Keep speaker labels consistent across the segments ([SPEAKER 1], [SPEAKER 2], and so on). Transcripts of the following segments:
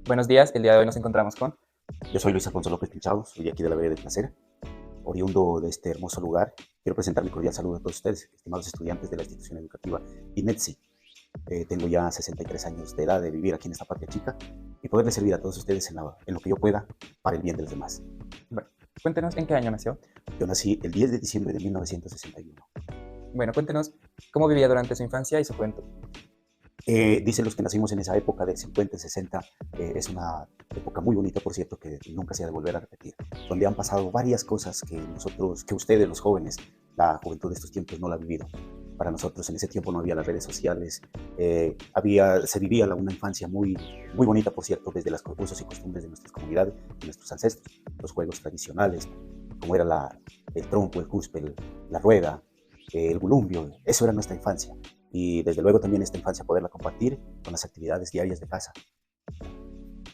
[SPEAKER 1] Buenos días, el día de hoy nos encontramos con...
[SPEAKER 2] Yo soy Luis Alfonso López Pinchado, soy aquí de la Vereda del Placer, oriundo de este hermoso lugar. Quiero presentar mi cordial saludo a todos ustedes, estimados estudiantes de la institución educativa INETSI. Tengo ya 63 años de edad de vivir aquí en esta patria chica y poderles servir a todos ustedes en lo que yo pueda para el bien de los demás.
[SPEAKER 1] Bueno, cuéntenos en qué año nació.
[SPEAKER 2] Yo nací el 10 de diciembre de 1961.
[SPEAKER 1] Bueno, cuéntenos cómo vivía durante su infancia y su juventud.
[SPEAKER 2] Dicen los que nacimos en esa época de 50 y 60, es una época muy bonita, por cierto, que nunca se ha de volver a repetir, donde han pasado varias cosas que ustedes, los jóvenes, la juventud de estos tiempos no la ha vivido. Para nosotros en ese tiempo no había las redes sociales, se vivía una infancia muy, muy bonita, por cierto, desde los usos y costumbres de nuestras comunidades, de nuestros ancestros, los juegos tradicionales, como era el trompo, el cúspel, la rueda, el columpio. Eso era nuestra infancia. Y desde luego también esta infancia poderla compartir con las actividades diarias de casa.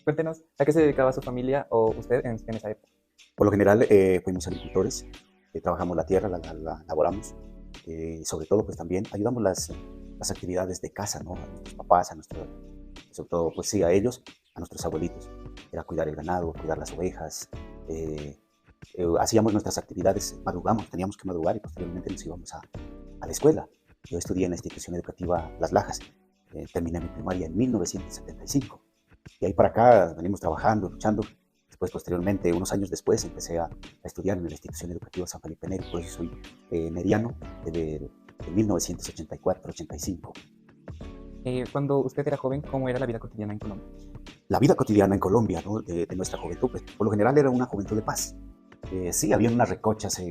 [SPEAKER 1] Cuéntenos a qué se dedicaba su familia o usted en esa época.
[SPEAKER 2] Por lo general fuimos agricultores, trabajamos la tierra, la laboramos, sobre todo pues también ayudamos las actividades de casa, ¿no? A nuestros papás, sobre todo pues sí a ellos, a nuestros abuelitos. Era cuidar el ganado, cuidar las ovejas, hacíamos nuestras actividades, madrugamos, teníamos que madrugar y posteriormente nos íbamos a la escuela. Yo estudié en la institución educativa Las Lajas, terminé mi primaria en 1975 y ahí para acá venimos trabajando, luchando. Después, posteriormente, unos años después, empecé a estudiar en la institución educativa San Felipe Neri, por eso soy neriano de 1984-85.
[SPEAKER 1] Cuando usted era joven, ¿cómo era la vida cotidiana en Colombia?
[SPEAKER 2] La vida cotidiana en Colombia, ¿no? de nuestra juventud, pues, por lo general era una juventud de paz. Sí, había unas recochas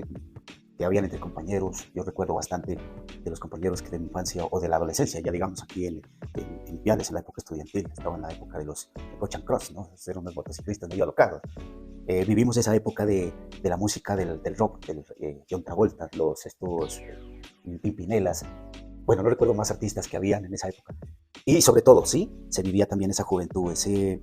[SPEAKER 2] que habían entre compañeros. Yo recuerdo bastante de los compañeros que de mi infancia o de la adolescencia, ya digamos aquí en Ipiales, en la época estudiantil, estaba en la época de los Coach and Cross, ¿no? Ser unos motociclistas medio alocados. Vivimos esa época de la música del rock, del John Travolta, Pimpinelas. Bueno, no recuerdo más artistas que habían en esa época. Y sobre todo, sí, se vivía también esa juventud, ese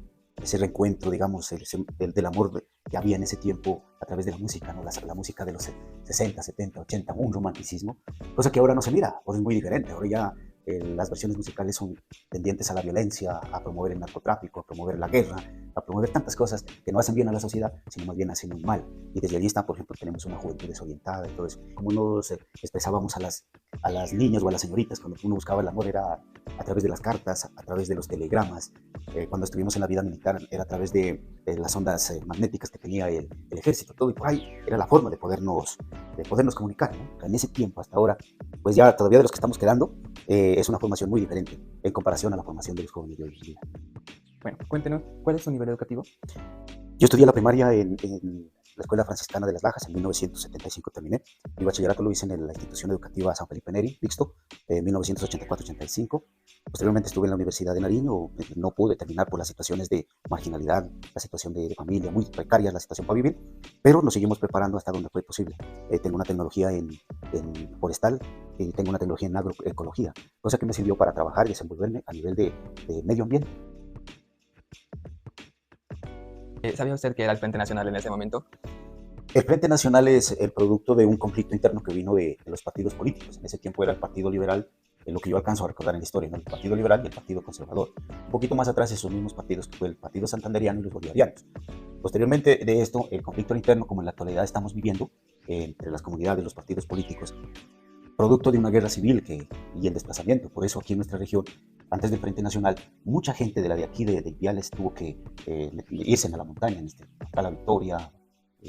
[SPEAKER 2] reencuentro, digamos, del amor que había en ese tiempo a través de la música, ¿no? La música de los 60, 70, 80, un romanticismo, cosa que ahora no se mira, ahora es muy diferente. Ahora ya las versiones musicales son tendientes a la violencia, a promover el narcotráfico, a promover la guerra, a promover tantas cosas que no hacen bien a la sociedad, sino más bien hacen un mal. Y desde allí está, por ejemplo, tenemos una juventud desorientada y todo eso. Como nos expresábamos a las niñas o a las señoritas cuando uno buscaba el amor, era a través de las cartas, a través de los telegramas. Cuando estuvimos en la vida militar era a través de las ondas magnéticas que tenía el ejército, todo, y por ahí era la forma de podernos comunicar, ¿no? En ese tiempo hasta ahora, pues ya todavía de los que estamos quedando, es una formación muy diferente en comparación a la formación de los jóvenes de hoy en día.
[SPEAKER 1] Bueno, cuéntenos, ¿cuál es su nivel educativo?
[SPEAKER 2] Yo estudié la primaria en la Escuela Franciscana de Las Lajas, en 1975 terminé. Mi bachillerato lo hice en la institución educativa San Felipe Neri, Mixto, en 1984-85. Posteriormente estuve en la Universidad de Nariño, no pude terminar por las situaciones de marginalidad, la situación de familia, muy precaria la situación para vivir, pero nos seguimos preparando hasta donde fue posible. Tengo una tecnología en forestal y tengo una tecnología en agroecología, cosa que me sirvió para trabajar y desenvolverme a nivel de medio ambiente.
[SPEAKER 1] ¿Sabía usted que era el Frente Nacional en ese momento?
[SPEAKER 2] El Frente Nacional es el producto de un conflicto interno que vino de los partidos políticos. En ese tiempo era el Partido Liberal, en lo que yo alcanzo a recordar en la historia, ¿no? El Partido Liberal y el Partido Conservador. Un poquito más atrás, esos mismos partidos que fue el Partido Santanderiano y los Bolivarianos. Posteriormente de esto, el conflicto interno, como en la actualidad estamos viviendo, entre las comunidades, los partidos políticos, producto de una guerra civil y el desplazamiento. Por eso aquí en nuestra región, antes del Frente Nacional, mucha gente de aquí de Ipiales tuvo que irse a la montaña, a la Victoria,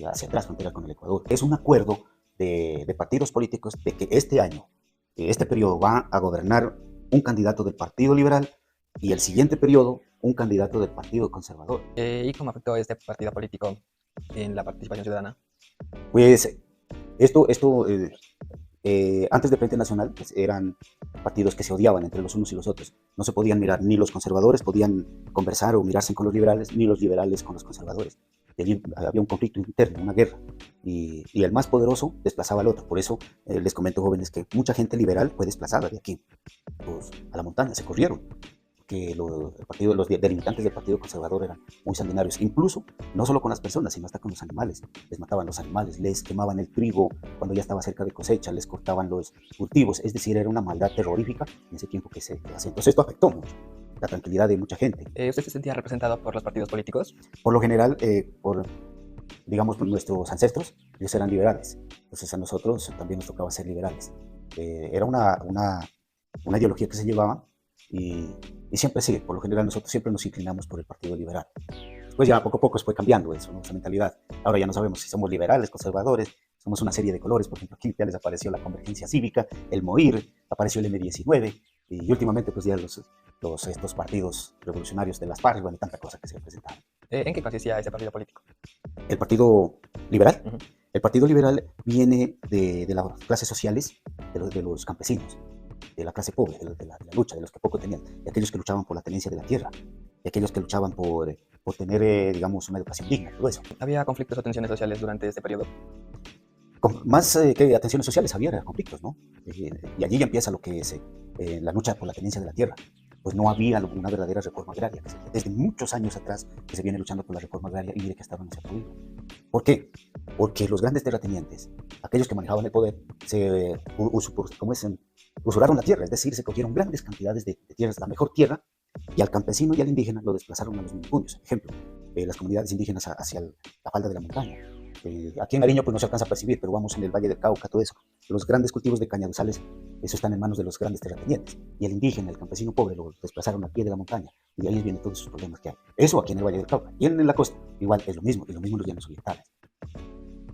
[SPEAKER 2] hacia atrás, frontera con el Ecuador. Es un acuerdo de partidos políticos de que este año, este periodo, va a gobernar un candidato del Partido Liberal y el siguiente periodo un candidato del Partido Conservador.
[SPEAKER 1] ¿Y cómo afectó este partido político en la participación ciudadana?
[SPEAKER 2] Pues antes del Frente Nacional, pues, eran partidos que se odiaban entre los unos y los otros. No se podían mirar, ni los conservadores podían conversar o mirarse con los liberales, ni los liberales con los conservadores. Y allí había un conflicto interno, una guerra, y el más poderoso desplazaba al otro. Por eso les comento, jóvenes, que mucha gente liberal fue desplazada de aquí pues, a la montaña, se corrieron, que los delimitantes del Partido Conservador eran muy sanguinarios, incluso no solo con las personas, sino hasta con los animales. Les mataban los animales, les quemaban el trigo cuando ya estaba cerca de cosecha, les cortaban los cultivos, es decir, era una maldad terrorífica en ese tiempo que se hacía. Entonces esto afectó mucho. la tranquilidad de mucha gente.
[SPEAKER 1] ¿Usted se sentía representado por los partidos políticos?
[SPEAKER 2] Por lo general, digamos, nuestros ancestros, ellos eran liberales. Entonces a nosotros también nos tocaba ser liberales. Era una ideología que se llevaba y siempre sí, por lo general nosotros siempre nos inclinamos por el Partido Liberal. Después ya poco a poco se fue cambiando eso, ¿no? Esa mentalidad. Ahora ya no sabemos si somos liberales, conservadores, somos una serie de colores. Por ejemplo, aquí ya les apareció la Convergencia Cívica, el MOIR, apareció el M19 y últimamente pues ya estos partidos revolucionarios de las FARC, bueno, y tanta cosa que se presentaron.
[SPEAKER 1] ¿En qué consistía ese partido político?
[SPEAKER 2] El Partido Liberal.
[SPEAKER 1] Ujú.
[SPEAKER 2] El Partido Liberal viene de las clases sociales, de los campesinos, de la clase pobre, de la lucha, de los que poco tenían, de aquellos que luchaban por la tenencia de la tierra, de aquellos que luchaban por tener, digamos, una educación digna, todo eso.
[SPEAKER 1] ¿Había conflictos o tensiones sociales durante este periodo?
[SPEAKER 2] Más que atenciones sociales, había conflictos, ¿no? Y allí ya empieza lo que es la lucha por la tenencia de la tierra. Pues no había una verdadera reforma agraria. Desde muchos años atrás que se viene luchando por la reforma agraria y mire que hasta ahora no se ha podido. ¿Por qué? Porque los grandes terratenientes, aquellos que manejaban el poder, usuraron la tierra, es decir, se cogieron grandes cantidades de tierras, la mejor tierra, y al campesino y al indígena lo desplazaron a los minifundios. Ejemplo, las comunidades indígenas hacia la falda de la montaña. Aquí en Nariño pues no se alcanza a percibir, pero vamos en el Valle del Cauca, todo eso. Los grandes cultivos de cañaduzales, eso están en manos de los grandes terratenientes. Y el indígena, el campesino pobre, lo desplazaron al pie de la montaña. Y de ahí vienen todos esos problemas que hay. Eso aquí en el Valle del Cauca. Y en la costa, igual es lo mismo, y lo mismo en los llanos orientales.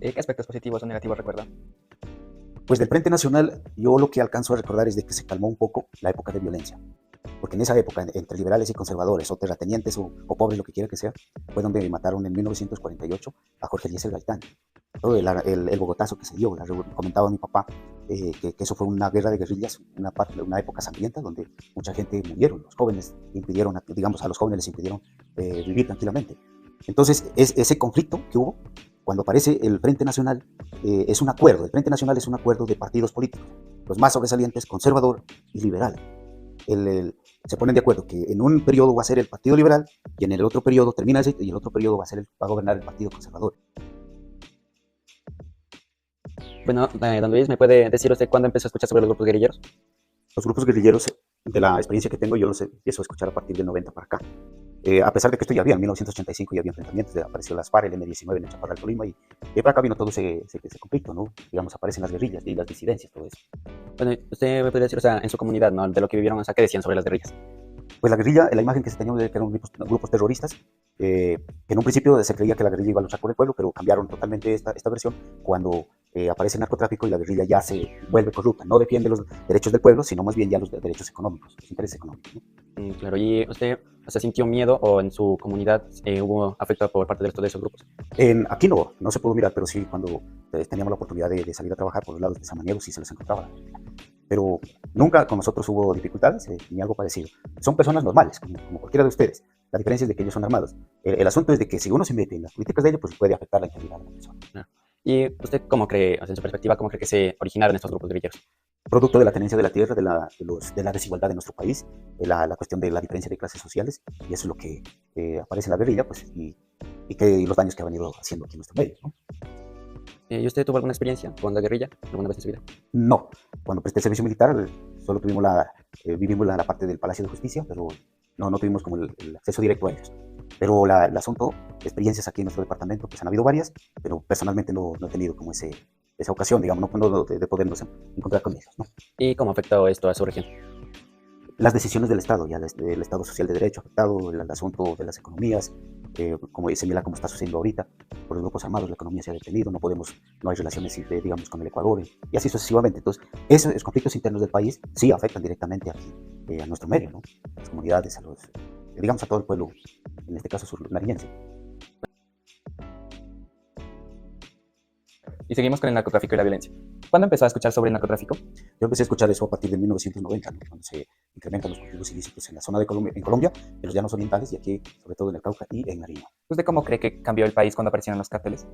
[SPEAKER 1] ¿Qué aspectos positivos o negativos recuerda?
[SPEAKER 2] Pues del Frente Nacional, yo lo que alcanzo a recordar es de que se calmó un poco la época de violencia. Porque en esa época, entre liberales y conservadores, o terratenientes o pobres, lo que quiera que sea, fue donde mataron en 1948 a Jorge Eliezer Gaitán. Todo el bogotazo que se dio, comentaba mi papá que eso fue una guerra de guerrillas, una época sangrienta donde mucha gente murieron, los jóvenes impidieron, digamos, a los jóvenes les impidieron vivir tranquilamente. Entonces, ese conflicto que hubo, cuando aparece el Frente Nacional, es un acuerdo. El Frente Nacional es un acuerdo de partidos políticos, los más sobresalientes, conservador y liberal. Se ponen de acuerdo que en un periodo va a ser el Partido Liberal y en el otro periodo termina ese y el otro periodo va a gobernar el Partido Conservador.
[SPEAKER 3] Bueno, don Luis, ¿me puede decir usted cuándo empezó a escuchar sobre los grupos guerrilleros?
[SPEAKER 2] Los grupos guerrilleros, de la experiencia que tengo, yo los empiezo a escuchar a partir del 90 para acá. A pesar de que esto ya había, en 1985 ya había enfrentamientos, apareció las FARC, el M19 en el Chaparral Tolima, y para acá vino todo ese conflicto, ¿no? Digamos, aparecen las guerrillas y las disidencias, todo eso.
[SPEAKER 3] Bueno, usted me puede decir, o sea, en su comunidad, ¿no? De lo que vivieron, o sea, ¿qué decían sobre las guerrillas?
[SPEAKER 2] Pues la guerrilla, la imagen que se tenía de que eran grupos terroristas, que en un principio se creía que la guerrilla iba a luchar por el pueblo, pero cambiaron totalmente esta versión cuando aparece el narcotráfico y la guerrilla ya se vuelve corrupta. No defiende los derechos del pueblo, sino más bien ya los derechos económicos, los intereses económicos, ¿no?
[SPEAKER 3] Claro, ¿y usted, o sea, sintió miedo o en su comunidad hubo afecto por parte de esos grupos?
[SPEAKER 2] Aquí no se pudo mirar, pero sí cuando teníamos la oportunidad de salir a trabajar por los lados de Samaniego, sí se les encontraba. Pero nunca con nosotros hubo dificultades ni algo parecido. Son personas normales, como cualquiera de ustedes. La diferencia es de que ellos son armados. El asunto es de que si uno se mete en las políticas de ellos, pues puede afectar la integridad de la persona.
[SPEAKER 3] ¿Y usted cómo cree, o sea, en su perspectiva, cómo cree que se originaron estos grupos guerrilleros?
[SPEAKER 2] Producto de la tenencia de la tierra, de la desigualdad de nuestro país, de la cuestión de la diferencia de clases sociales, y eso es lo que aparece en la guerrilla, pues, y los daños que ha venido haciendo aquí en nuestro medio, ¿no?
[SPEAKER 3] ¿Y usted tuvo alguna experiencia con la guerrilla alguna vez en su vida?
[SPEAKER 2] No, cuando presté el servicio militar solo vivimos la parte del Palacio de Justicia, pero no tuvimos como el acceso directo a ellos. Pero el asunto, experiencias aquí en nuestro departamento, pues han habido varias, pero personalmente no he tenido como esa ocasión, digamos, de podernos encontrar con ellos, ¿no?
[SPEAKER 3] ¿Y cómo afectó esto a su región?
[SPEAKER 2] Las decisiones del Estado, ya el Estado social de derecho afectado, el asunto de las economías, como se mira como está sucediendo ahorita, por los grupos armados la economía se ha detenido, no hay relaciones, digamos, con el Ecuador, y así sucesivamente. Entonces, esos conflictos internos del país sí afectan directamente aquí, a nuestro medio, ¿no? A las comunidades, digamos, a todo el pueblo, en este caso nariñense.
[SPEAKER 1] Y seguimos con el narcotráfico y la violencia. ¿Cuándo empezó a escuchar sobre el narcotráfico?
[SPEAKER 2] Yo empecé a escuchar eso a partir de 1990, ¿no? Cuando se incrementan los cultivos ilícitos en la zona de Colombia, en los llanos orientales y aquí, sobre todo en el Cauca y en Nariño.
[SPEAKER 1] ¿Usted cómo cree que cambió el país cuando aparecieron los cárteles?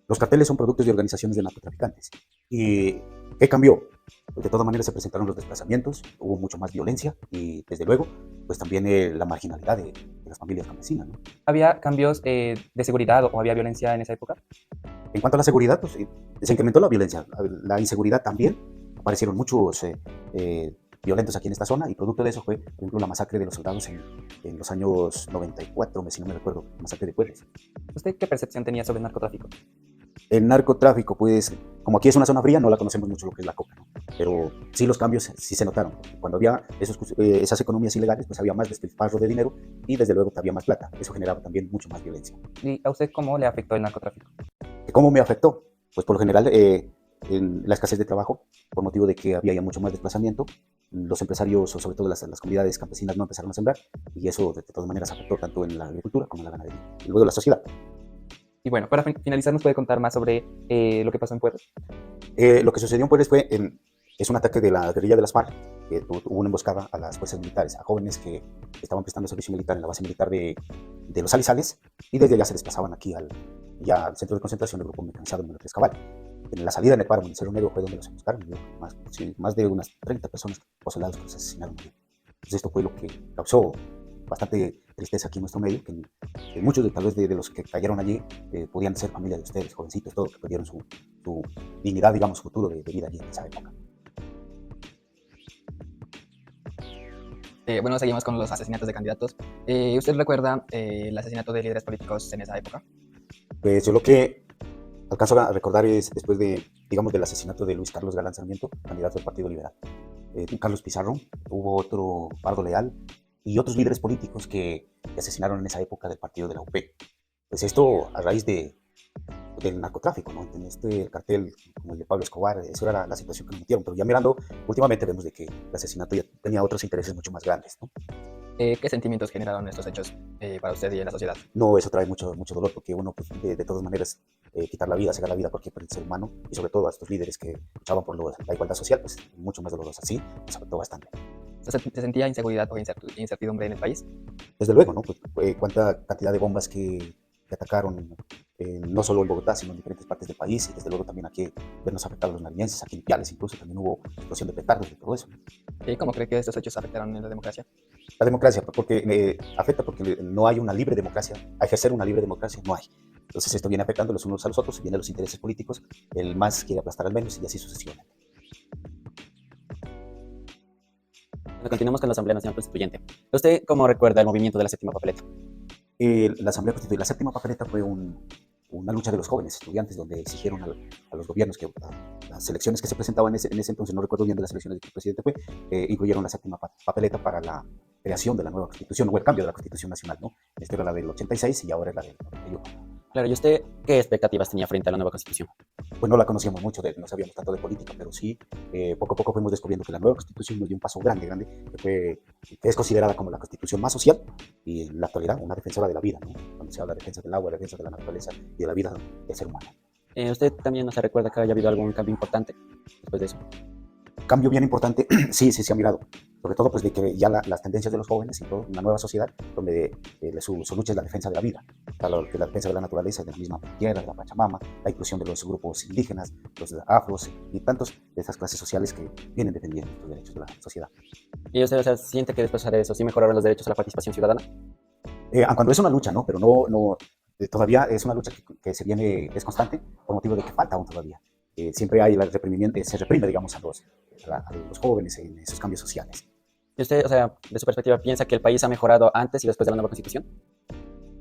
[SPEAKER 2] Los carteles son productos de organizaciones de narcotraficantes. ¿Y qué cambió? Pues de todas maneras se presentaron los desplazamientos, hubo mucho más violencia y, desde luego, pues también la marginalidad de las familias campesinas, ¿no?
[SPEAKER 1] ¿Había cambios de seguridad o había violencia en esa época?
[SPEAKER 2] En cuanto a la seguridad, pues se incrementó la violencia, la inseguridad también. Aparecieron muchos violentos aquí en esta zona, y producto de eso fue, por ejemplo, la masacre de los soldados en los años 94, si no me recuerdo, masacre de Puebla.
[SPEAKER 1] ¿Usted qué percepción tenía sobre el narcotráfico?
[SPEAKER 2] El narcotráfico, pues, como aquí es una zona fría, no la conocemos mucho lo que es la coca, ¿no? Pero sí los cambios sí se notaron. Cuando había esas economías ilegales, pues había más despilfarro de dinero y desde luego había más plata. Eso generaba también mucho más violencia.
[SPEAKER 1] ¿Y a usted cómo le afectó el narcotráfico?
[SPEAKER 2] ¿Cómo me afectó? Pues por lo general, en la escasez de trabajo, por motivo de que había ya mucho más desplazamiento, los empresarios, o sobre todo las comunidades campesinas, no empezaron a sembrar, y eso de todas maneras afectó tanto en la agricultura como en la ganadería. Y luego la sociedad.
[SPEAKER 1] Y bueno, para finalizar, ¿nos puede contar más sobre lo que pasó en Puebla?
[SPEAKER 2] Lo que sucedió en Puebla es un ataque de la guerrilla de las FARC, que hubo una emboscada a las fuerzas militares, a jóvenes que estaban prestando servicio militar en la base militar de los Alizales, y desde allá se desplazaban aquí al centro de concentración del grupo mecanizado número 3 Cabal. En la salida en el páramo, en el Cerro Negro, fue donde los emboscaron, y más de unas 30 personas o soldados que los asesinaron. Entonces esto fue lo que causó bastante tristeza aquí en nuestro medio, que muchos tal vez de los que cayeron allí podían ser familia de ustedes, jovencitos, todos que perdieron su dignidad, digamos, futuro de vida allí en esa época.
[SPEAKER 1] Bueno, seguimos con los asesinatos de candidatos. ¿Usted recuerda el asesinato de líderes políticos en esa época?
[SPEAKER 2] Pues yo lo que alcanzo a recordar es después digamos, del asesinato de Luis Carlos Galán Sarmiento, candidato del Partido Liberal. Carlos Pizarro, hubo otro Pardo Leal y otros líderes políticos que asesinaron en esa época del partido de la UP. Pues esto a raíz del narcotráfico, ¿no? El cartel como el de Pablo Escobar, eso era la situación que nos metieron. Pero ya mirando, últimamente vemos de que el asesinato ya tenía otros intereses mucho más grandes, ¿no?
[SPEAKER 1] ¿Qué sentimientos generaron estos hechos para usted y en la sociedad?
[SPEAKER 2] No, eso trae mucho dolor, porque uno, pues, de todas maneras, quitar la vida, cegar la vida a cualquier ser humano, y sobre todo a estos líderes que luchaban por la igualdad social, pues mucho más dolorosa. Sí, nos afectó bastante.
[SPEAKER 1] ¿Se sentía inseguridad o incertidumbre en el país?
[SPEAKER 2] Desde luego, ¿no? Pues, cuánta cantidad de bombas que atacaron, no solo en Bogotá, sino en diferentes partes del país, y desde luego también aquí vernos afectados los nariñenses, aquí en Piales incluso también hubo explosión de petardos y todo eso.
[SPEAKER 1] ¿Cómo cree que estos hechos afectaron en la democracia?
[SPEAKER 2] La democracia, porque afecta porque no hay una libre democracia, a ejercer una libre democracia no hay. Entonces esto viene afectando los unos a los otros, vienen los intereses políticos, el más quiere aplastar al menos y así sucesivamente.
[SPEAKER 3] Bueno, continuamos con la Asamblea Nacional Constituyente. ¿Usted cómo recuerda el movimiento de la séptima papeleta?
[SPEAKER 2] La Asamblea Constituyente, la séptima papeleta fue una lucha de los jóvenes estudiantes donde exigieron a los gobiernos que las elecciones que se presentaban en ese entonces, no recuerdo bien de las elecciones de que el presidente fue, incluyeron la séptima papeleta para la creación de la nueva constitución o el cambio de la constitución nacional, ¿no? Esta era la del 86 y ahora es la del 91.
[SPEAKER 3] Claro, ¿y usted qué expectativas tenía frente a la nueva Constitución?
[SPEAKER 2] Pues no la conocíamos mucho, no sabíamos tanto de política, pero sí, poco a poco fuimos descubriendo que la nueva constitución nos dio un paso grande, que es considerada como la constitución más social y en la actualidad una defensora de la vida, ¿no? Cuando se habla de defensa del agua, defensa de la naturaleza y de la vida del ser humano.
[SPEAKER 3] ¿Usted también no se recuerda que haya habido algún cambio importante después de eso?
[SPEAKER 2] Cambio bien importante, sí se ha mirado, sobre todo pues de que ya las tendencias de los jóvenes y toda una nueva sociedad donde su lucha es la defensa de la vida, la defensa de la naturaleza, de la misma tierra, de la Pachamama, la inclusión de los grupos indígenas, los afros y tantos de esas clases sociales que vienen defendiendo los derechos de la sociedad.
[SPEAKER 3] ¿Y usted, o sea, siente que después de eso sí mejoraron los derechos a la participación ciudadana?
[SPEAKER 2] Cuando es una lucha, ¿no? Pero no todavía es una lucha que es constante por motivo de que falta aún todavía. Siempre hay se reprime, digamos, a los jóvenes en esos cambios sociales.
[SPEAKER 3] ¿Y usted, o sea, de su perspectiva, piensa que el país ha mejorado antes y después de la nueva Constitución?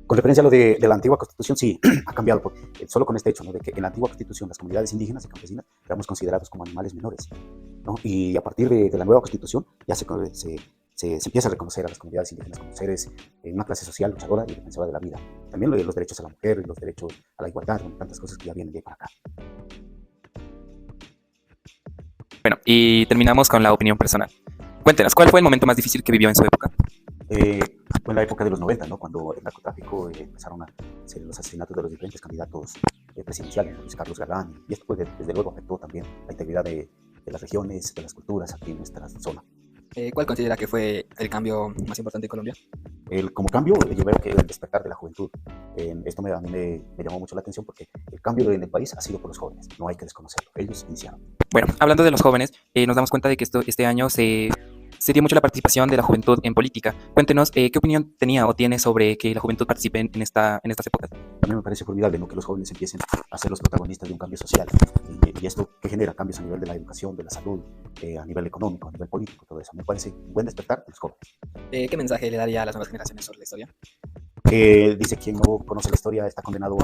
[SPEAKER 2] Con referencia a lo de la antigua Constitución, sí, ha cambiado, solo con este hecho, ¿no? De que en la antigua Constitución las comunidades indígenas y campesinas éramos considerados como animales menores, ¿no? Y a partir de la nueva Constitución ya se empieza a reconocer a las comunidades indígenas como seres en una clase social luchadora y defensora de la vida. También los derechos a la mujer, los derechos a la igualdad, tantas cosas que ya vienen de para acá.
[SPEAKER 1] Bueno, y terminamos con la opinión personal. Cuéntenos, ¿cuál fue el momento más difícil que vivió en su época?
[SPEAKER 2] Fue en la época de los 90, ¿no? Cuando el narcotráfico empezaron a hacer los asesinatos de los diferentes candidatos presidenciales, Luis Carlos Galán, y esto pues, desde luego afectó también la integridad de las regiones, de las culturas aquí en nuestra zona.
[SPEAKER 1] ¿Cuál considera que fue el cambio más importante en Colombia?
[SPEAKER 2] Como cambio, yo veo que el despertar de la juventud. Esto a mí me llamó mucho la atención porque el cambio en el país ha sido por los jóvenes, no hay que desconocerlo, ellos iniciaron.
[SPEAKER 1] Bueno, hablando de los jóvenes, nos damos cuenta de que este año se dio mucho la participación de la juventud en política. Cuéntenos, ¿qué opinión tenía o tiene sobre que la juventud participe en estas épocas?
[SPEAKER 2] A mí me parece formidable, ¿no? Que los jóvenes empiecen a ser los protagonistas de un cambio social y esto que genera cambios a nivel de la educación, de la salud, a nivel económico, a nivel político, todo eso. Me parece un buen despertar de los jóvenes.
[SPEAKER 4] ¿Qué mensaje le daría a las nuevas generaciones sobre la historia?
[SPEAKER 2] Que dice quien no conoce la historia está condenado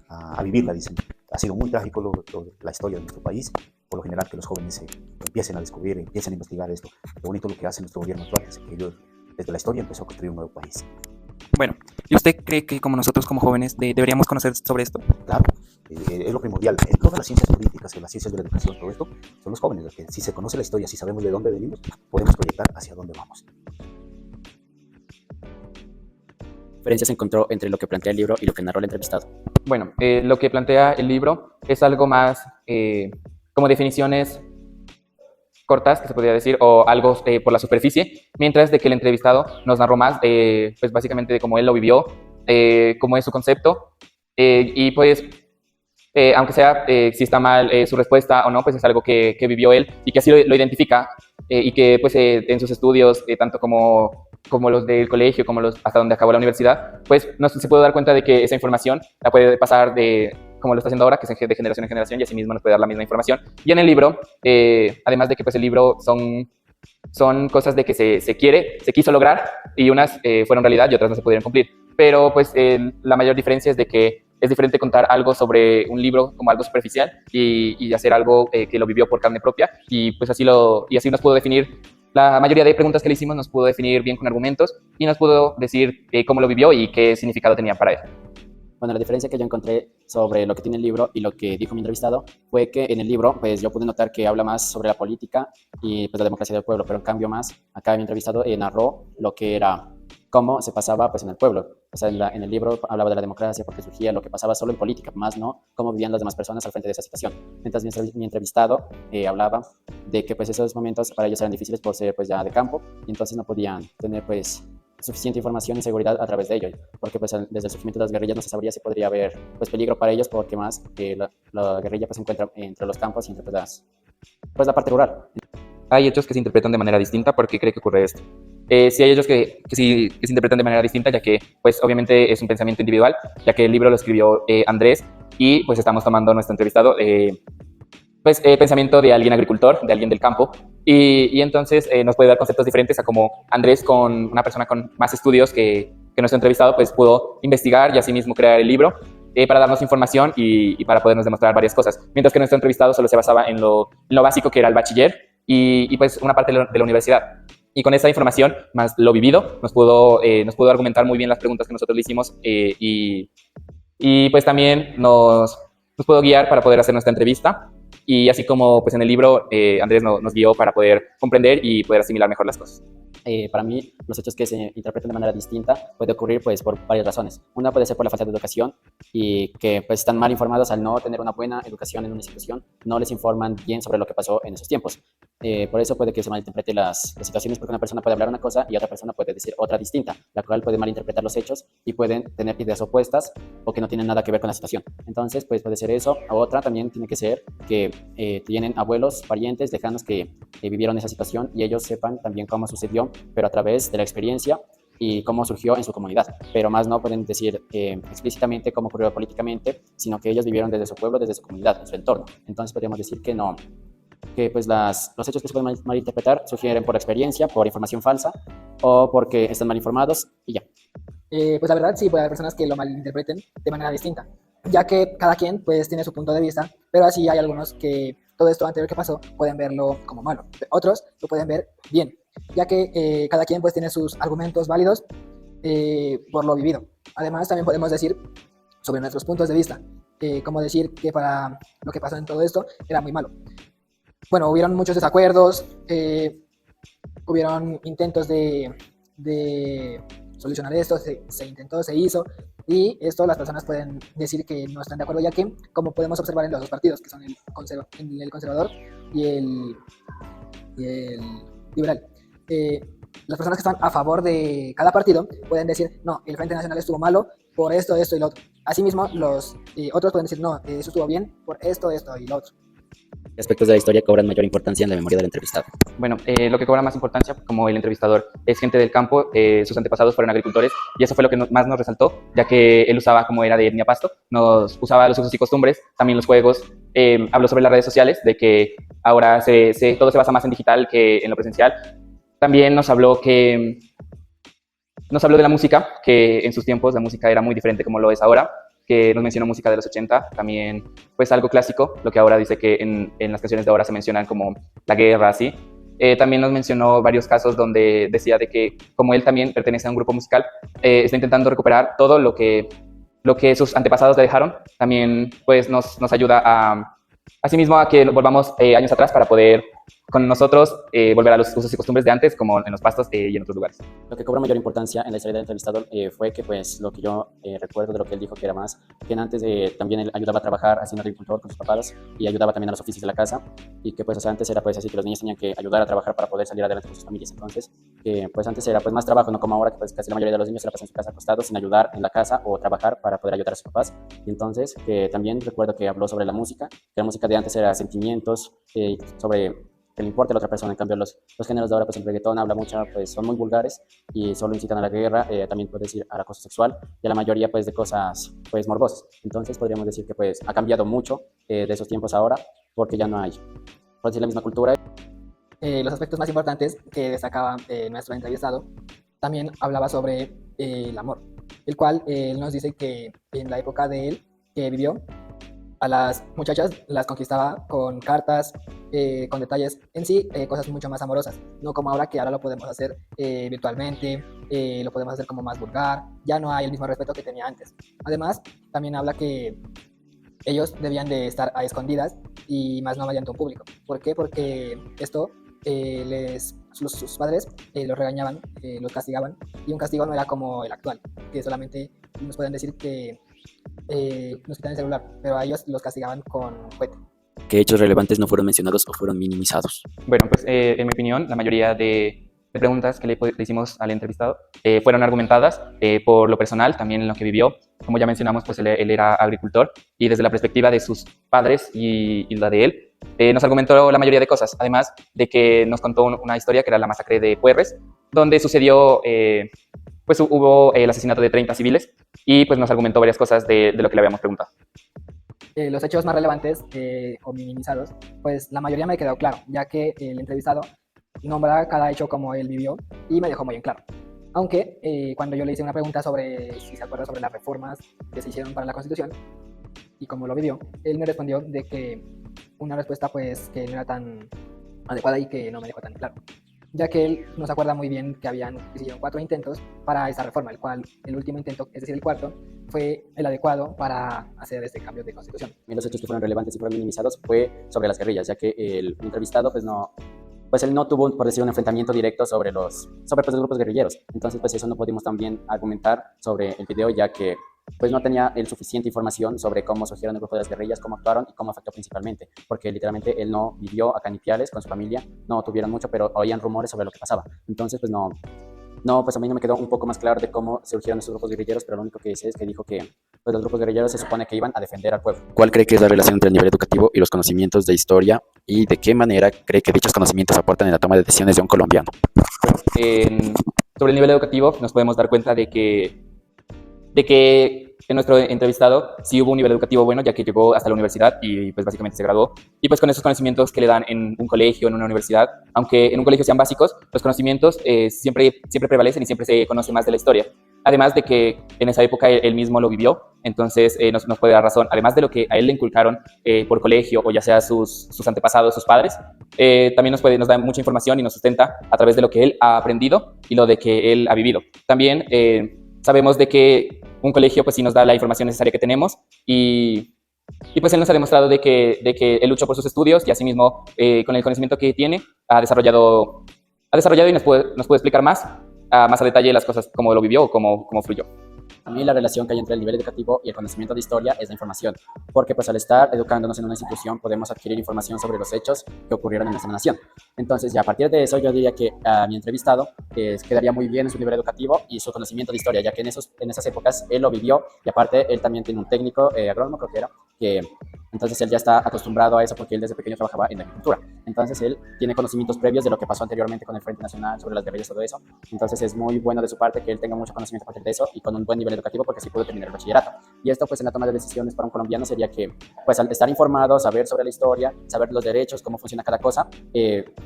[SPEAKER 2] a vivirla, dicen. Ha sido muy trágico la historia de nuestro país, por lo general que los jóvenes empiecen a descubrir, empiecen a investigar esto. Lo bonito lo que hace nuestro gobierno actual es que ellos, desde la historia, empezó a construir un nuevo país.
[SPEAKER 1] Bueno, ¿y usted cree que como nosotros como jóvenes deberíamos conocer sobre esto?
[SPEAKER 2] Claro, es lo primordial. En todas las ciencias políticas, en las ciencias de la educación, todo esto, son los jóvenes los que, si se conoce la historia, si sabemos de dónde venimos, podemos proyectar hacia dónde vamos.
[SPEAKER 3] ¿Qué diferencias encontró entre lo que plantea el libro y lo que narró el entrevistado?
[SPEAKER 5] Bueno, lo que plantea el libro es algo más como definiciones cortas, que se podría decir, o algo por la superficie, mientras de que el entrevistado nos narró más, pues básicamente de cómo él lo vivió, cómo es su concepto, y pues, aunque sea si está mal su respuesta o no, pues es algo que vivió él y que así lo identifica, y que pues en sus estudios, tanto como los del colegio, como los hasta donde acabó la universidad, pues se puede dar cuenta de que esa información la puede pasar como lo está haciendo ahora, que es de generación en generación, y así mismo nos puede dar la misma información. Y en el libro, además de que pues el libro son cosas de que se quiso lograr, y unas fueron realidad y otras no se pudieron cumplir. Pero pues la mayor diferencia es de que es diferente contar algo sobre un libro como algo superficial y hacer algo que lo vivió por carne propia, y pues así nos pudo definir. La mayoría de preguntas que le hicimos nos pudo definir bien con argumentos y nos pudo decir cómo lo vivió y qué significado tenía para él.
[SPEAKER 3] Bueno, la diferencia que yo encontré sobre lo que tiene el libro y lo que dijo mi entrevistado fue que en el libro, pues yo pude notar que habla más sobre la política y pues la democracia del pueblo, pero en cambio más, acá mi entrevistado narró lo que era, cómo se pasaba pues en el pueblo. O sea, en el libro hablaba de la democracia porque surgía lo que pasaba solo en política, más no cómo vivían las demás personas al frente de esa situación. Mientras mi entrevistado hablaba de que pues esos momentos para ellos eran difíciles por ser pues ya de campo, y entonces no podían tener pues suficiente información y seguridad a través de ello, porque pues desde el surgimiento de las guerrillas no se sabría si podría haber pues peligro para ellos, porque más la guerrilla pues se encuentra entre los campos y entre pues la parte rural.
[SPEAKER 5] Hay hechos que se interpretan de manera distinta. ¿Por qué cree que ocurre esto? Sí hay hechos que se interpretan de manera distinta, ya que pues obviamente es un pensamiento individual, ya que el libro lo escribió Andrés, y pues estamos tomando nuestro entrevistado pensamiento de alguien agricultor, de alguien del campo, y entonces nos puede dar conceptos diferentes a como Andrés, con una persona con más estudios que nuestro entrevistado, pues pudo investigar y asimismo crear el libro para darnos información y para podernos demostrar varias cosas, mientras que nuestro entrevistado solo se basaba en lo básico, que era el bachiller y pues una parte de la universidad. Y con esa información, más lo vivido, nos pudo argumentar muy bien las preguntas que nosotros le hicimos, y pues también nos pudo guiar para poder hacer nuestra entrevista. Y así como pues en el libro Andrés nos guió para poder comprender y poder asimilar mejor las cosas.
[SPEAKER 3] Para mí, los hechos que se interpretan de manera distinta puede ocurrir pues por varias razones. Una puede ser por la falta de educación, y que pues están mal informados al no tener una buena educación en una institución, no les informan bien sobre lo que pasó en esos tiempos. Por eso puede que se malinterprete las situaciones, porque una persona puede hablar una cosa y otra persona puede decir otra distinta, la cual puede malinterpretar los hechos y pueden tener ideas opuestas o que no tienen nada que ver con la situación. Entonces, pues puede ser eso. Otra también tiene que ser que tienen abuelos, parientes lejanos que vivieron esa situación, y ellos sepan también cómo sucedió, pero a través de la experiencia y cómo surgió en su comunidad, pero más no pueden decir explícitamente cómo ocurrió políticamente, sino que ellos vivieron desde su pueblo, desde su comunidad, en su entorno. Entonces podríamos decir que no, que pues los hechos que se pueden malinterpretar sugieren por experiencia, por información falsa o porque están mal informados y ya.
[SPEAKER 4] Pues la verdad sí, puede haber personas que lo malinterpreten de manera distinta, ya que cada quien pues tiene su punto de vista, pero así hay algunos que todo esto anterior que pasó pueden verlo como malo, otros lo pueden ver bien, ya que cada quien pues tiene sus argumentos válidos por lo vivido. Además también podemos decir sobre nuestros puntos de vista, como decir que para lo que pasó en todo esto era muy malo. Bueno, hubieron muchos desacuerdos, hubieron intentos de solucionar esto, se intentó, se hizo, y esto las personas pueden decir que no están de acuerdo, ya que, como podemos observar en los dos partidos, que son el conservador y el liberal, las personas que están a favor de cada partido pueden decir, no, el Frente Nacional estuvo malo por esto, esto y lo otro. Asimismo, los otros pueden decir, no, eso estuvo bien por esto, esto y lo otro.
[SPEAKER 3] ¿Qué aspectos de la historia cobran mayor importancia en la memoria del entrevistado?
[SPEAKER 5] Bueno, lo que cobra más importancia, como el entrevistador es gente del campo, sus antepasados fueron agricultores, y eso fue lo que más nos resaltó, ya que él usaba, como era de etnia pasto, nos usaba los usos y costumbres, también los juegos, habló sobre las redes sociales, de que ahora todo se basa más en digital que en lo presencial. También nos habló de la música, que en sus tiempos la música era muy diferente como lo es ahora, que nos mencionó música de los 80, también pues algo clásico, lo que ahora dice que en las canciones de ahora se mencionan como la guerra, así. También nos mencionó varios casos donde decía de que como él también pertenece a un grupo musical, está intentando recuperar todo lo que sus antepasados le dejaron. También pues nos ayuda asimismo a que volvamos años atrás para poder con nosotros volver a los usos y costumbres de antes, como en los pastos y en otros lugares.
[SPEAKER 3] Lo que cobra mayor importancia en la historia del entrevistado fue que, pues, lo que yo recuerdo de lo que él dijo, que era más que antes también él ayudaba a trabajar haciendo agricultor con sus papás y ayudaba también a los oficios de la casa, y que pues, o sea, antes era pues así que los niños tenían que ayudar a trabajar para poder salir adelante con sus familias. Entonces, pues antes era pues más trabajo, no como ahora, que pues casi la mayoría de los niños se la pasan en su casa acostados sin ayudar en la casa o trabajar para poder ayudar a sus papás. Y entonces, también recuerdo que habló sobre la música, que la música de antes era sentimientos, sobre que le importe a la otra persona. En cambio, los géneros de ahora, pues el reggaetón habla mucho, pues son muy vulgares y solo incitan a la guerra, también puede decir al acoso sexual y a la mayoría pues de cosas pues morbosas. Entonces podríamos decir que pues ha cambiado mucho de esos tiempos ahora, porque ya no hay, por decir, la misma cultura.
[SPEAKER 4] Los aspectos más importantes que destacaba nuestro entrevistado, también hablaba sobre el amor, el cual él nos dice que en la época de él que vivió, a las muchachas las conquistaba con cartas, con detalles en sí, cosas mucho más amorosas, no como ahora, que ahora lo podemos hacer virtualmente, lo podemos hacer como más vulgar, ya no hay el mismo respeto que tenía antes. Además, también habla que ellos debían de estar a escondidas y más no mediante un público. ¿Por qué? Porque esto sus padres los regañaban, los castigaban, y un castigo no era como el actual, que solamente nos pueden decir que nos quitan el celular, pero a ellos los castigaban con cohete.
[SPEAKER 3] ¿Qué hechos relevantes no fueron mencionados o fueron minimizados?
[SPEAKER 5] Bueno, pues en mi opinión, la mayoría de preguntas que le hicimos al entrevistado fueron argumentadas por lo personal, también en lo que vivió. Como ya mencionamos, pues él era agricultor, y desde la perspectiva de sus padres y la de él, nos argumentó la mayoría de cosas, además de que nos contó una historia que era la masacre de Puerres, donde sucedió, pues hubo el asesinato de 30 civiles, y pues nos argumentó varias cosas de lo que le habíamos preguntado.
[SPEAKER 4] Los hechos más relevantes o minimizados, pues la mayoría me quedó claro, ya que el entrevistado nombra cada hecho como él vivió y me dejó muy en claro. Aunque cuando yo le hice una pregunta sobre si se acuerda sobre las reformas que se hicieron para la Constitución y cómo lo vivió, él me respondió de que una respuesta pues que no era tan adecuada y que no me dejó tan claro, ya que él no se acuerda muy bien que se hicieron 4 intentos para esta reforma, el cual el último intento, es decir, el cuarto, fue el adecuado para hacer este cambio de constitución.
[SPEAKER 3] Los hechos que fueron relevantes y fueron minimizados fue sobre las guerrillas, ya que el entrevistado pues él no tuvo, por decir, un enfrentamiento directo sobre los grupos guerrilleros. Entonces pues eso no pudimos también argumentar sobre el video, ya que pues no tenía el suficiente información sobre cómo surgieron el grupo de las guerrillas, cómo actuaron y cómo afectó principalmente, porque literalmente él no vivió acá en Ipiales con su familia, no tuvieron mucho, pero oían rumores sobre lo que pasaba. Entonces pues pues a mí no me quedó un poco más claro de cómo surgieron esos grupos guerrilleros, pero lo único que sé es que dijo que pues, los grupos guerrilleros se supone que iban a defender al pueblo. ¿Cuál cree que es la relación entre el nivel educativo y los conocimientos de historia, y de qué manera cree que dichos conocimientos aportan en la toma de decisiones de un colombiano?
[SPEAKER 5] Sobre el nivel educativo nos podemos dar cuenta de que en nuestro entrevistado sí hubo un nivel educativo bueno, ya que llegó hasta la universidad y pues básicamente se graduó. Y pues con esos conocimientos que le dan en un colegio, en una universidad, aunque en un colegio sean básicos, los conocimientos siempre prevalecen y siempre se conoce más de la historia. Además de que en esa época él mismo lo vivió, entonces nos puede dar razón. Además de lo que a él le inculcaron por colegio, o ya sea sus antepasados, sus padres, también nos da mucha información y nos sustenta a través de lo que él ha aprendido y lo de que él ha vivido. También sabemos de que un colegio pues sí nos da la información necesaria que tenemos, y pues él nos ha demostrado de que él luchó por sus estudios, y asimismo con el conocimiento que tiene ha desarrollado y nos puede explicar más a detalle las cosas, cómo lo vivió o cómo fluyó.
[SPEAKER 3] A mí la relación que hay entre el nivel educativo y el conocimiento de historia es la información, porque pues al estar educándonos en una institución podemos adquirir información sobre los hechos que ocurrieron en nuestra nación. Entonces, ya a partir de eso, yo diría que a mi entrevistado quedaría muy bien en su nivel educativo y su conocimiento de historia, ya que en esas épocas él lo vivió y aparte él también tiene un técnico agrónomo, creo que era, que entonces él ya está acostumbrado a eso porque él desde pequeño trabajaba en la agricultura. Entonces él tiene conocimientos previos de lo que pasó anteriormente con el Frente Nacional, sobre las guerrillas, todo eso. Entonces es muy bueno de su parte que él tenga mucho conocimiento a partir de eso y con un buen nivel educativo porque así pudo terminar el bachillerato. Y esto pues en la toma de decisiones para un colombiano sería que pues al estar informado, saber sobre la historia, saber los derechos, cómo funciona cada cosa,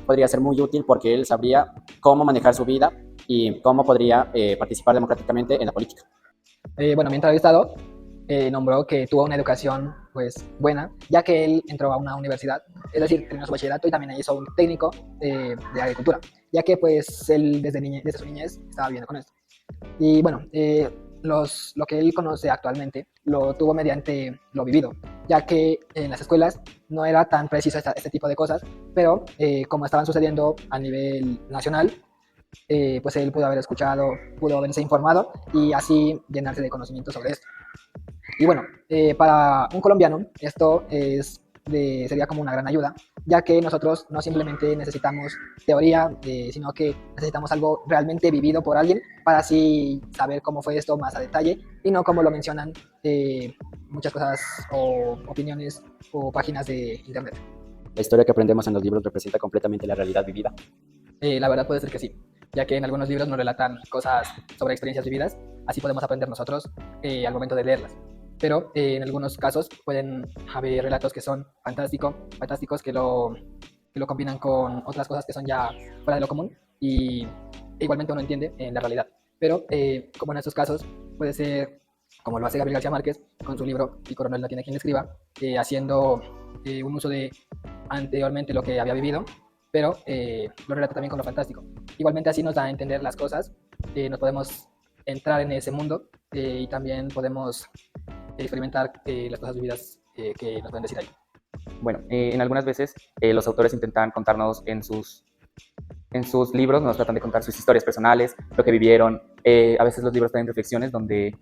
[SPEAKER 3] podría ser muy útil porque él sabría cómo manejar su vida y cómo podría participar democráticamente en la política.
[SPEAKER 4] Bueno, mi entrevistado nombró que tuvo una educación pues buena, ya que él entró a una universidad, es decir, terminó su bachillerato y también hizo un técnico de agricultura, ya que pues él desde su niñez estaba viviendo con esto. Y bueno, lo que él conoce actualmente lo tuvo mediante lo vivido, ya que en las escuelas no era tan preciso este tipo de cosas, pero como estaban sucediendo a nivel nacional, pues él pudo haber escuchado, pudo haberse informado y así llenarse de conocimiento sobre esto. Y bueno, para un colombiano esto sería como una gran ayuda, ya que nosotros no simplemente necesitamos teoría, sino que necesitamos algo realmente vivido por alguien para así saber cómo fue esto más a detalle y no como lo mencionan muchas cosas o opiniones o páginas de internet.
[SPEAKER 3] La historia que aprendemos en los libros representa completamente la realidad vivida.
[SPEAKER 4] La verdad puede ser que sí, ya que en algunos libros nos relatan cosas sobre experiencias vividas, así podemos aprender nosotros al momento de leerlas. Pero en algunos casos pueden haber relatos que son fantásticos que lo combinan con otras cosas que son ya fuera de lo común y igualmente uno entiende en la realidad. Pero como en estos casos puede ser como lo hace Gabriel García Márquez con su libro El coronel no tiene quien le escriba, haciendo un uso de anteriormente lo que había vivido, pero lo relata también con lo fantástico. Igualmente así nos da a entender las cosas, nos podemos entrar en ese mundo y también podemos experimentar las cosas vividas que nos pueden decir ahí.
[SPEAKER 5] Bueno, en algunas veces los autores intentan contarnos en sus libros, nos tratan de contar sus historias personales, lo que vivieron. A veces los libros traen reflexiones donde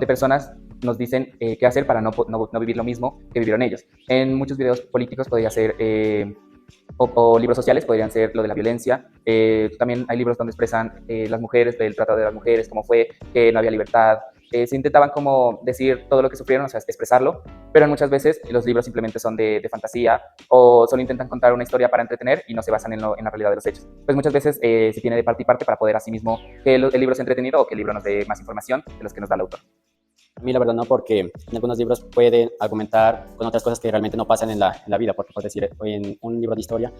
[SPEAKER 5] personas nos dicen qué hacer para no vivir lo mismo que vivieron ellos. En muchos videos políticos podría ser, o libros sociales podrían ser lo de la violencia. También hay libros donde expresan las mujeres, el trato de las mujeres, cómo fue, que no había libertad. Se intentaban como decir todo lo que sufrieron, o sea, expresarlo, pero muchas veces los libros simplemente son de fantasía o solo intentan contar una historia para entretener y no se basan en la realidad de los hechos. Pues muchas veces se tiene de parte y parte para poder así mismo que el libro sea entretenido o que el libro nos dé más información de los que nos da el autor.
[SPEAKER 3] A mí la verdad no, porque en algunos libros pueden argumentar con otras cosas que realmente no pasan en la vida, porque por decir, en un libro de historia,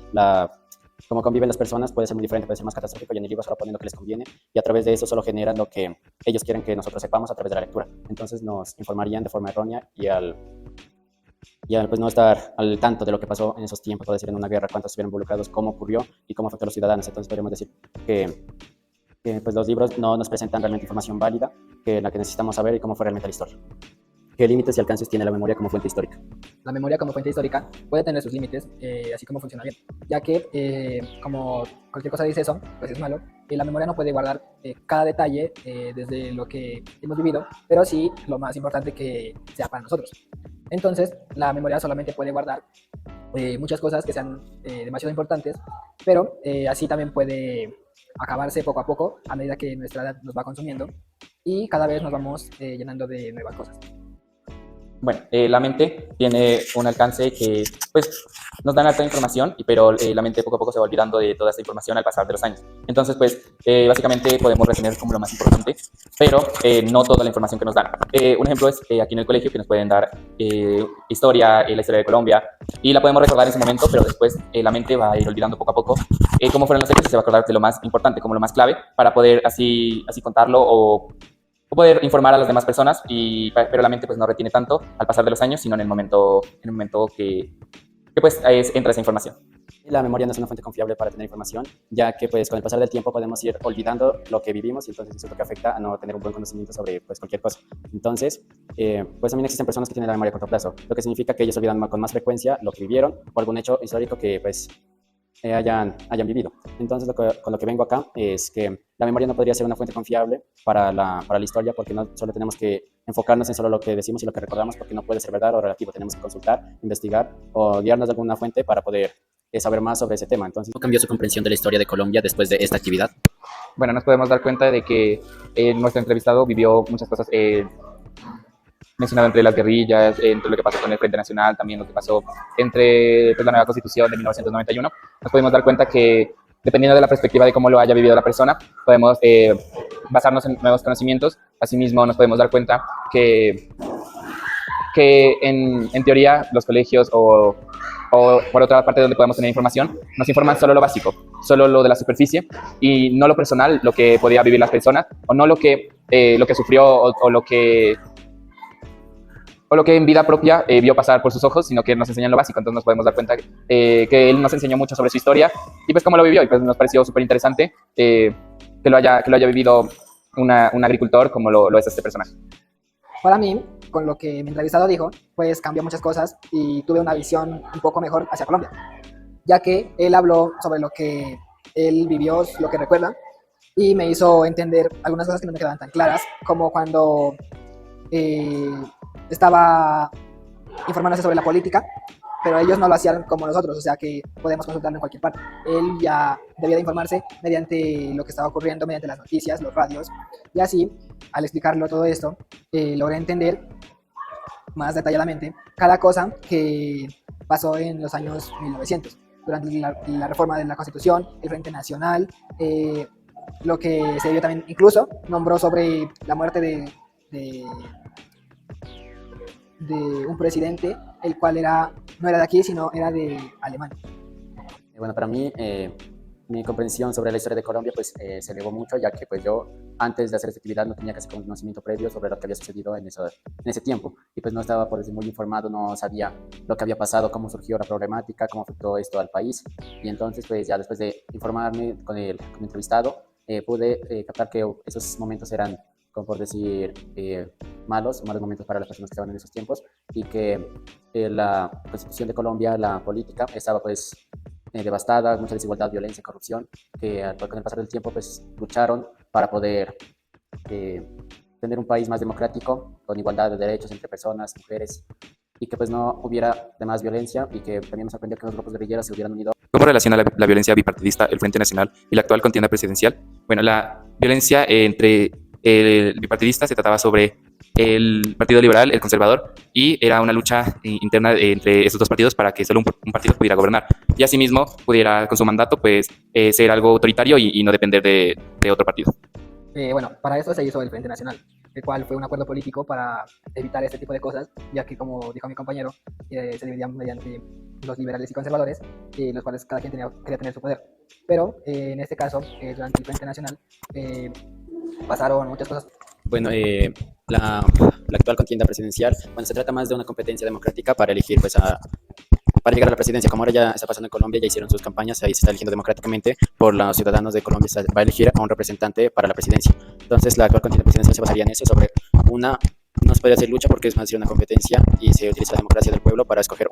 [SPEAKER 3] cómo conviven las personas puede ser muy diferente, puede ser más catastrófico, y en el libro solo ponen lo que les conviene y a través de eso solo generan lo que ellos quieren que nosotros sepamos a través de la lectura. Entonces nos informarían de forma errónea y al pues no estar al tanto de lo que pasó en esos tiempos, puede decir en una guerra, cuántos estuvieron involucrados, cómo ocurrió y cómo afectó a los ciudadanos. Entonces podríamos decir que pues los libros no nos presentan realmente información válida, que la que necesitamos saber y cómo fue realmente la historia. ¿Qué límites y alcances tiene la memoria como fuente histórica?
[SPEAKER 4] La memoria como fuente histórica puede tener sus límites, así como funciona bien, ya que como cualquier cosa dice eso, pues es malo. La memoria no puede guardar cada detalle desde lo que hemos vivido, pero sí lo más importante que sea para nosotros. Entonces, la memoria solamente puede guardar muchas cosas que sean demasiado importantes, pero así también puede acabarse poco a poco a medida que nuestra edad nos va consumiendo y cada vez nos vamos llenando de nuevas cosas.
[SPEAKER 5] Bueno, la mente tiene un alcance que pues nos dan alta información, pero la mente poco a poco se va olvidando de toda esta información al pasar de los años. Entonces, pues básicamente podemos retener como lo más importante, pero no toda la información que nos dan. Un ejemplo es aquí en el colegio que nos pueden dar historia, la historia de Colombia, y la podemos recordar en ese momento, pero después la mente va a ir olvidando poco a poco cómo fueron los hechos y se va a acordar de lo más importante, como lo más clave, para poder así contarlo o poder informar a las demás personas, pero la mente pues no retiene tanto al pasar de los años, sino en el momento que pues entra esa información.
[SPEAKER 3] La memoria no es una fuente confiable para tener información, ya que pues con el pasar del tiempo podemos ir olvidando lo que vivimos y entonces eso es lo que afecta a no tener un buen conocimiento sobre pues cualquier cosa. Entonces, pues también existen personas que tienen la memoria a corto plazo, lo que significa que ellos olvidan con más frecuencia lo que vivieron o algún hecho histórico que pues hayan vivido. Entonces, con lo que vengo acá es que la memoria no podría ser una fuente confiable para la historia, porque no solo tenemos que enfocarnos en solo lo que decimos y lo que recordamos, porque no puede ser verdad o relativo. Tenemos que consultar, investigar o guiarnos de alguna fuente para poder saber más sobre ese tema. Entonces, ¿cómo cambió su comprensión de la historia de Colombia después de esta actividad?
[SPEAKER 5] Bueno, nos podemos dar cuenta de que nuestro entrevistado vivió muchas cosas mencionado entre las guerrillas, entre lo que pasó con el Frente Nacional, también lo que pasó entre pues, la nueva Constitución de 1991. Nos podemos dar cuenta que, dependiendo de la perspectiva de cómo lo haya vivido la persona, podemos basarnos en nuevos conocimientos. Asimismo, nos podemos dar cuenta que en teoría los colegios o por otra parte donde podemos tener información, nos informan solo lo básico, solo lo de la superficie y no lo personal, lo que podía vivir las personas, o no lo que sufrió o lo que en vida propia vio pasar por sus ojos, sino que nos enseñan lo básico. Entonces nos podemos dar cuenta que él nos enseñó mucho sobre su historia y pues cómo lo vivió, y pues nos pareció súper interesante que lo haya vivido un agricultor como lo es este personaje.
[SPEAKER 4] Para mí, con lo que mi entrevistado dijo, pues cambió muchas cosas y tuve una visión un poco mejor hacia Colombia, ya que él habló sobre lo que él vivió, lo que recuerda, y me hizo entender algunas cosas que no me quedaban tan claras, como cuando estaba informándose sobre la política, pero ellos no lo hacían como nosotros, o sea que podemos consultarlo en cualquier parte. Él ya debía de informarse mediante lo que estaba ocurriendo, mediante las noticias, los radios, y así, al explicarlo todo esto, logré entender más detalladamente cada cosa que pasó en los años 1900, durante la reforma de la Constitución, el Frente Nacional, lo que se dio también, incluso nombró sobre la muerte de un presidente, el cual no era de aquí, sino era de Alemania.
[SPEAKER 3] Bueno, para mí, mi comprensión sobre la historia de Colombia pues, se elevó mucho, ya que pues, yo antes de hacer esta actividad no tenía casi conocimiento previo sobre lo que había sucedido en ese tiempo, y pues no estaba por decir muy informado, no sabía lo que había pasado, cómo surgió la problemática, cómo afectó esto al país, y entonces pues ya después de informarme con el entrevistado, pude captar que esos momentos eran, como por decir, malos momentos para las personas que estaban en esos tiempos, y que la Constitución de Colombia, la política, estaba pues devastada, mucha desigualdad, violencia, corrupción, que con el pasar del tiempo pues lucharon para poder tener un país más democrático, con igualdad de derechos entre personas, mujeres, y que pues no hubiera de más violencia, y que también nos aprendió que los grupos guerrilleros se hubieran unido.
[SPEAKER 1] ¿Cómo relaciona la violencia bipartidista, el Frente Nacional y la actual contienda presidencial? Bueno, la violencia entre el bipartidista se trataba sobre el Partido Liberal, el Conservador, y era una lucha interna entre esos dos partidos para que solo un partido pudiera gobernar y asimismo pudiera con su mandato pues ser algo autoritario y no depender de otro partido.
[SPEAKER 4] Bueno, para eso se hizo el Frente Nacional, el cual fue un acuerdo político para evitar este tipo de cosas, ya que, como dijo mi compañero, se dividían mediante los liberales y conservadores, los cuales cada quien quería tener su poder. Pero en este caso, durante el Frente Nacional, pasaron muchas cosas.
[SPEAKER 3] Bueno, la actual contienda presidencial, bueno, se trata más de una competencia democrática para elegir, pues, para llegar a la presidencia. Como ahora ya está pasando en Colombia, ya hicieron sus campañas, ahí se está eligiendo democráticamente por los ciudadanos de Colombia, se va a elegir a un representante para la presidencia. Entonces, la actual contienda presidencial se basaría en eso, sobre no se podría hacer lucha porque es más de una competencia, y se utiliza la democracia del pueblo para escoger